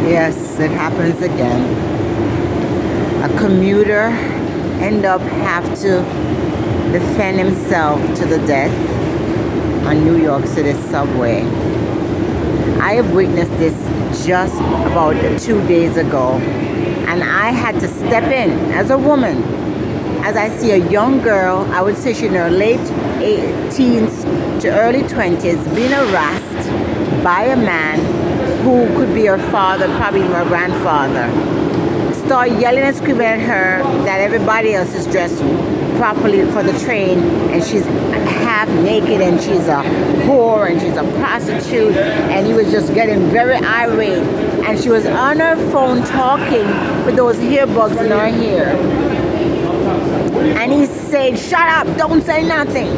Yes, it happens again. A commuter end up have to defend himself to the death on New York City subway. I have witnessed this just about 2 days ago, and I had to step in as a woman as I see a young girl, I would say she's in her late teens to early 20s, being harassed by a man who could be her father, probably her grandfather. Start yelling and screaming at her that everybody else is dressed properly for the train, and she's half naked, and she's a whore, and she's a prostitute, and he was just getting very irate, and she was on her phone talking with those earbuds in her ear, and he said, "Shut up, don't say nothing,"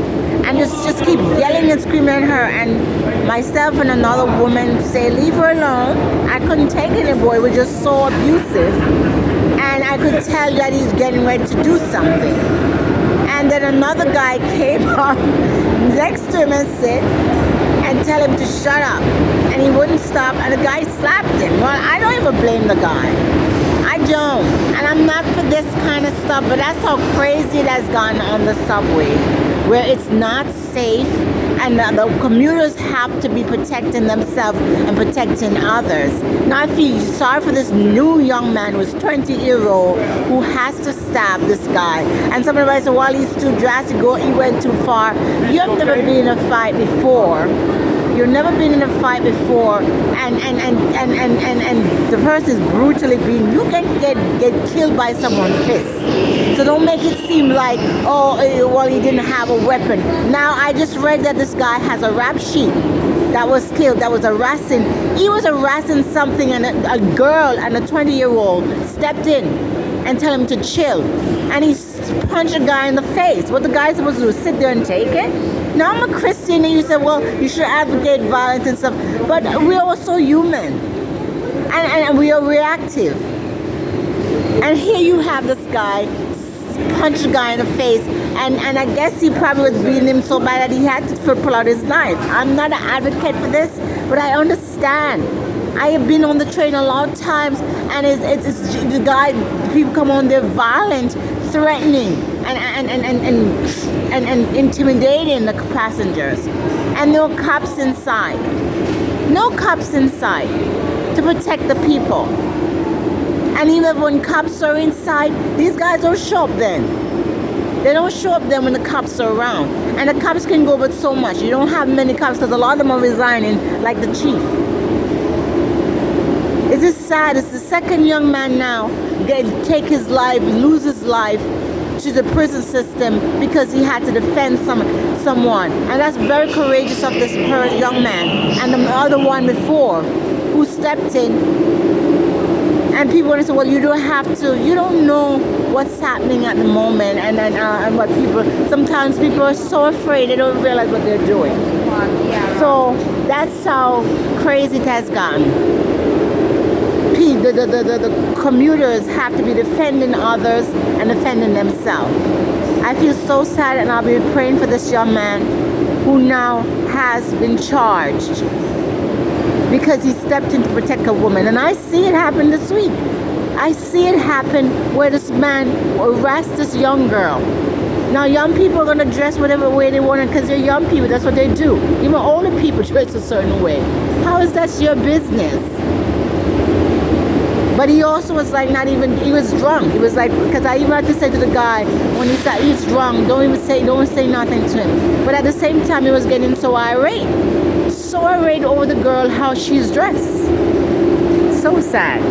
and just keep yelling and screaming at her. And myself and another woman say, "Leave her alone." I couldn't take it anymore. It was just so abusive, and I could tell that he's getting ready to do something. And then another guy came up next to him and said, and tell him to shut up, and he wouldn't stop, and the guy slapped him. Well, I don't even blame the guy. I don't, and I'm not for this kind of stuff, but that's how crazy it has gone on the subway, where it's not safe, and the commuters have to be protecting themselves and protecting others. Now I feel sorry for this new young man who's 20-year-old who has to stab this guy. And somebody might say, well, he's too drastic, he went too far. You've never been in a fight before. You've never been in a fight before, and the person is brutally beaten. You can get killed by someone's fist. So don't make it seem like, oh, well, he didn't have a weapon. Now, I just read that this guy has a rap sheet that was killed, that was harassing. He was harassing something, and a girl and a 20-year-old stepped in and tell him to chill. And he punched a guy in the face. What the guy's supposed to do, sit there and take it? Now I'm a Christian, and you say, well, you should advocate violence and stuff, but we are also human, and we are reactive. And here you have this guy punch a guy in the face, and I guess he probably was beating him so bad that he had to pull out his knife. I'm not an advocate for this, but I understand. I have been on the train a lot of times, and it's the guy, people come on, they're violent, threatening, and intimidating the passengers. And no cops inside. No cops inside to protect the people. And even when cops are inside, these guys don't show up then. They don't show up then when the cops are around. And the cops can go but so much. You don't have many cops because a lot of them are resigning, like the chief. It's just sad. It's the second young man now take his life, lose his life to the prison system because he had to defend someone. And that's very courageous of this young man. And the other one before who stepped in. And people want to say, well, you don't have to. You don't know what's happening at the moment, and what people. Sometimes people are so afraid they don't realize what they're doing. So that's how crazy it has gotten. The commuters have to be defending others and defending themselves. I feel so sad, and I'll be praying for this young man who now has been charged because he stepped in to protect a woman. And I see it happen this week. I see it happen where this man harassed this young girl. Now, young people are going to dress whatever way they want because they're young people. That's what they do. Even older people dress a certain way. How is that your business? But he also was like not even, he was drunk. He was like, because I even had to say to the guy, when he said he's drunk, don't say nothing to him. But at the same time, he was getting so irate over the girl, how she's dressed. So sad.